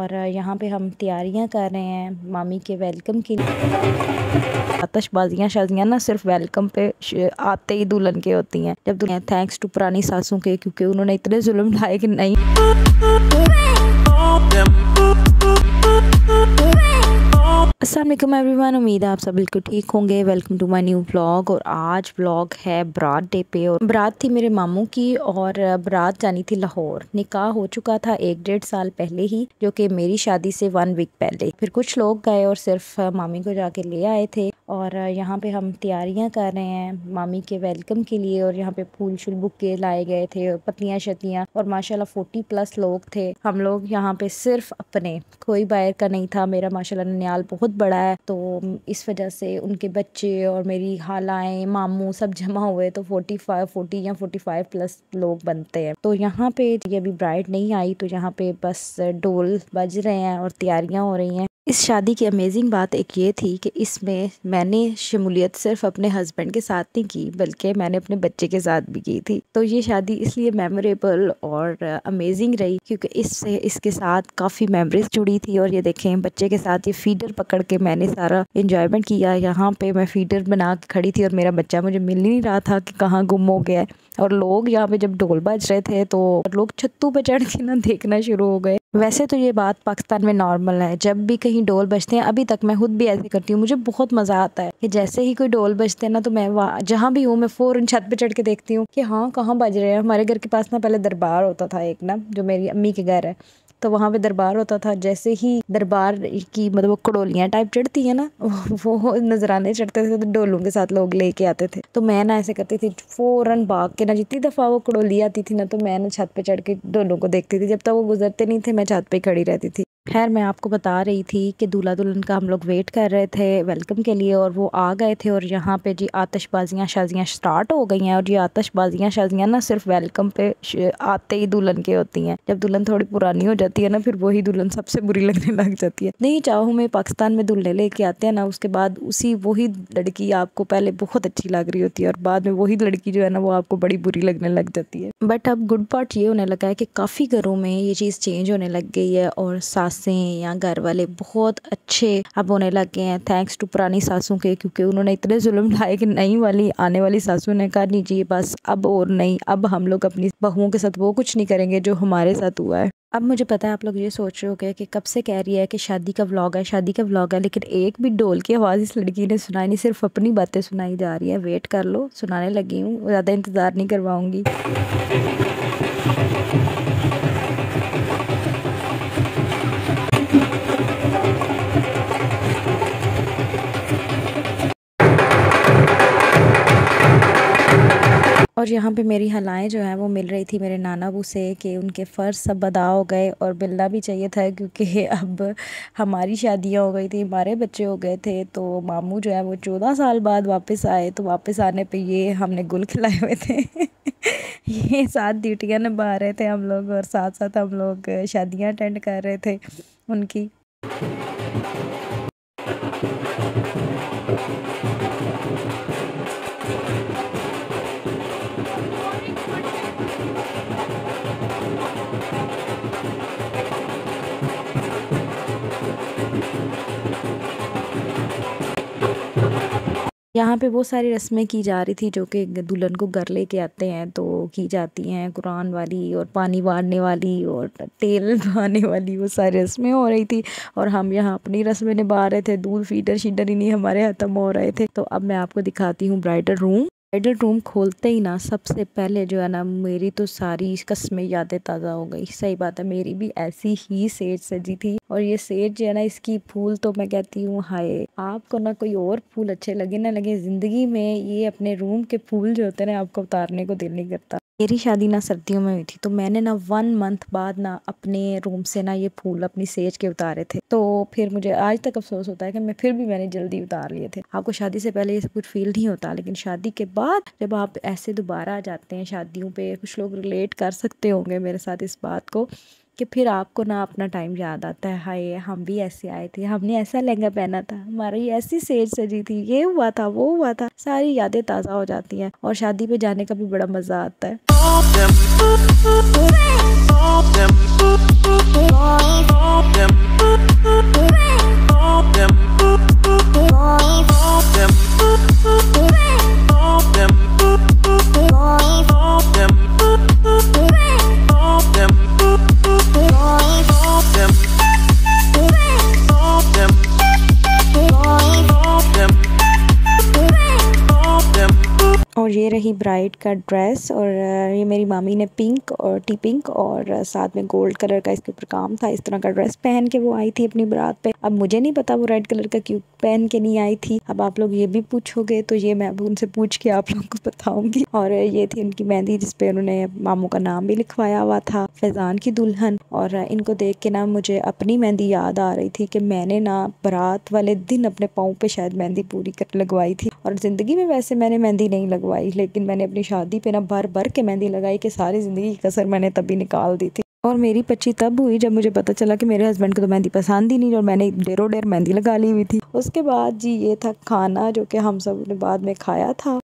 और यहाँ पे हम तैयारियां कर रहे हैं मामी के वेलकम के लिए। आतशबाजियाँ शाजियाँ ना सिर्फ वेलकम पे आते ही दुल्हन के होती हैं। जब दुल्हन थैंक्स टू पुरानी सासों के, क्योंकि उन्होंने इतने जुल्म ढाए कि नहीं। अस्सलाम वालेकुम एवरीवन, उम्मीद है आप सब बिल्कुल ठीक होंगे। Welcome to my new vlog. और आज व्लॉग है बारात डे पे। और बारात थी मेरे मामू की और बारात जानी थी लाहौर। निकाह हो चुका था 1-1.5 साल पहले ही, जो कि मेरी शादी से 1 वीक पहले। फिर कुछ लोग गए और सिर्फ मामी को जाके ले आए थे। और यहाँ पे हम तैयारियां कर रहे हैं मामी के वेलकम के लिए। और यहाँ पे फूल शुल बुके लाए गए थे और पत्तियाँ शत्तियाँ, और माशाल्लाह 40+ लोग थे। हम लोग यहाँ पे सिर्फ अपने, कोई बाहर का नहीं था। मेरा माशाल्लाह ननियाल बहुत बड़ा है, तो इस वजह से उनके बच्चे और मेरी खालाएं मामू सब जमा हुए, तो 40 या 45+ लोग बनते हैं। तो यहाँ पे ये अभी ब्राइड नहीं आई, तो यहाँ पे बस ढोल बज रहे हैं और तैयारियां हो रही हैं। इस शादी की अमेजिंग बात एक ये थी कि इसमें मैंने शमूलियत सिर्फ अपने हस्बैंड के साथ नहीं की, बल्कि मैंने अपने बच्चे के साथ भी की थी। तो ये शादी इसलिए मेमोरेबल और अमेजिंग रही क्योंकि इसके साथ काफ़ी मेमोरीज जुड़ी थी। और ये देखें, बच्चे के साथ ये फीडर पकड़ के मैंने सारा इंजॉयमेंट किया। यहाँ पे मैं फीडर बना के खड़ी थी और मेरा बच्चा मुझे मिल ही नहीं रहा था कि कहाँ गुम हो गया है। और लोग यहाँ पे जब ढोल बज रहे थे तो लोग छत्तों पे चढ़ के ना देखना शुरू हो गए। वैसे तो ये बात पाकिस्तान में नॉर्मल है, जब भी कहीं ढोल बजते हैं, अभी तक मैं खुद भी ऐसे करती हूँ। मुझे बहुत मज़ा आता है कि जैसे ही कोई ढोल बजते हैं ना, तो मैं जहाँ भी हूँ मैं फ़ौरन छत पे चढ़ के देखती हूँ कि हाँ कहाँ बज रहे हैं। हमारे घर के पास ना पहले दरबार होता था एक ना, जो मेरी अम्मी के घर है, तो वहाँ पे दरबार होता था। जैसे ही दरबार की मतलब वो कड़ोलियाँ टाइप चढ़ती है ना, वो नजराने चढ़ते थे, तो डोलों के साथ लोग लेके आते थे। तो मैं ना ऐसे करती थी, फ़ौरन भाग के ना, जितनी दफ़ा वो कड़ोली आती थी ना, तो मैं ना छत पे चढ़ के डोलों को देखती थी। जब तक वो गुजरते नहीं थे मैं छत पे खड़ी रहती थी। खैर, मैं आपको बता रही थी कि दूल्हा दुल्हन का हम लोग वेट कर रहे थे वेलकम के लिए, और वो आ गए थे। और यहाँ पे जी आतशबाजियाँ शाजियाँ स्टार्ट हो गई हैं। और ये आतशबाजियाँ शाजियाँ ना सिर्फ वेलकम पे आते ही दुल्हन के होती हैं। जब दुल्हन थोड़ी पुरानी हो जाती है ना, फिर वही दुल्हन सबसे बुरी लगने लग जाती है। नहीं चाहूँ मैं, पाकिस्तान में दुल्हन लेके आते हैं ना, उसके बाद वही लड़की आपको पहले बहुत अच्छी लग रही होती है, और बाद में वही लड़की जो है ना, वो आपको बड़ी बुरी लगने लग जाती है। बट अब गुड पार्ट ये होने लगा है कि काफ़ी घरों में ये चीज़ चेंज होने लग गई है, और या घर वाले बहुत अच्छे अब होने लगे हैं, थैंक्स टू पुरानी सासों के, क्योंकि उन्होंने इतने जुल्म ढाए कि नई वाली आने वाली सासू ने कहा नहीं जी बस अब और नहीं, अब हम लोग अपनी बहुओं के साथ वो कुछ नहीं करेंगे जो हमारे साथ हुआ है। अब मुझे पता है आप लोग ये सोच रहे होंगे कि कब से कह रही है कि शादी का व्लॉग है, शादी का व्लॉग है, लेकिन एक भी ढोल की आवाज़ इस लड़की ने सुनाई नहीं, सिर्फ अपनी बातें सुनाई जा रही है। वेट कर लो, सुनाने लगी हूँ, ज़्यादा इंतज़ार नहीं करवाऊँगी। और यहाँ पे मेरी हलाएं जो हैं वो मिल रही थी मेरे नाना बू से कि उनके फ़र्ज सब अदा हो गए, और मिलना भी चाहिए था क्योंकि अब हमारी शादियाँ हो गई थी, हमारे बच्चे हो गए थे। तो मामू जो है वो 14 साल बाद वापस आए, तो वापस आने पे ये हमने गुल खिलाए हुए थे। ये 7 ड्यूटियाँ निभा रहे थे हम लोग, और साथ साथ हम लोग शादियाँ अटेंड कर रहे थे उनकी। यहाँ पे वो सारी रस्में की जा रही थी जो कि दुल्हन को घर लेके आते हैं तो की जाती हैं, कुरान वाली और पानी वारने वाली और तेल बहाने वाली, वो सारी रस्में हो रही थी। और हम यहाँ अपनी रस्में निभा रहे थे, दूध फीडर शीडर ही नहीं हमारे ख़त्म हो रहे थे। तो अब मैं आपको दिखाती हूँ ब्राइडल रूम। ब्राइडल रूम खोलते ही ना सबसे पहले जो है ना, मेरी तो सारी कस्में यादें ताज़ा हो गई। सही बात है, मेरी भी ऐसी ही सेज सजी थी। और ये सेज जो है ना, इसकी फूल तो मैं कहती हूँ हाय, आपको ना कोई और फूल अच्छे लगे ना लगे ज़िंदगी में, ये अपने रूम के फूल जो होते हैं ना, आपको उतारने को दिल नहीं करता। मेरी शादी ना सर्दियों में हुई थी, तो मैंने ना 1 मंथ बाद ना अपने रूम से ना ये फूल अपनी सेज के उतारे थे। तो फिर मुझे आज तक अफसोस होता है कि मैंने जल्दी उतार लिए थे। आपको शादी से पहले ये सब कुछ फील नहीं होता, लेकिन शादी के बाद जब आप ऐसे दोबारा आ जाते हैं शादियों पे, कुछ लोग रिलेट कर सकते होंगे मेरे साथ इस बात को, कि फिर आपको ना अपना टाइम याद आता है, हाय हम भी ऐसे आए थे, हमने ऐसा लहंगा पहना था, हमारी ऐसी सेज सजी थी, ये हुआ था वो हुआ था, सारी यादें ताज़ा हो जाती हैं। और शादी पे जाने का भी बड़ा मज़ा आता है। ये रही ब्राइड का ड्रेस और ये मेरी मामी ने पिंक और टी पिंक और साथ में गोल्ड कलर का इसके ऊपर काम था। इस तरह का ड्रेस पहन के वो आई थी अपनी बारात पे। अब मुझे नहीं पता वो रेड कलर का क्यों पहन के नहीं आई थी। अब आप लोग ये भी पूछोगे तो ये मैं अब उनसे पूछ के आप लोगों को बताऊंगी। और ये थी उनकी मेहंदी जिसपे उन्होंने मामू का नाम भी लिखवाया हुआ था, फैजान की दुल्हन। और इनको देख के ना मुझे अपनी मेहंदी याद आ रही थी कि मैंने ना बारात वाले दिन अपने पाँव पे शायद मेहंदी पूरी कर लगवाई थी। और ज़िंदगी में वैसे मैंने मेहंदी नहीं लगवाई, लेकिन मैंने अपनी शादी पे ना भर भर के मेहंदी लगाई कि सारी ज़िंदगी की कसर मैंने तभी निकाल दी थी। और मेरी पच्ची तब हुई जब मुझे पता चला कि मेरे हस्बैंड को तो मेहंदी पसंद ही नहीं और मैंने ढेरों ढेर मेहंदी लगा ली हुई थी। उसके बाद जी ये था खाना जो कि हम सब ने बाद में खाया था।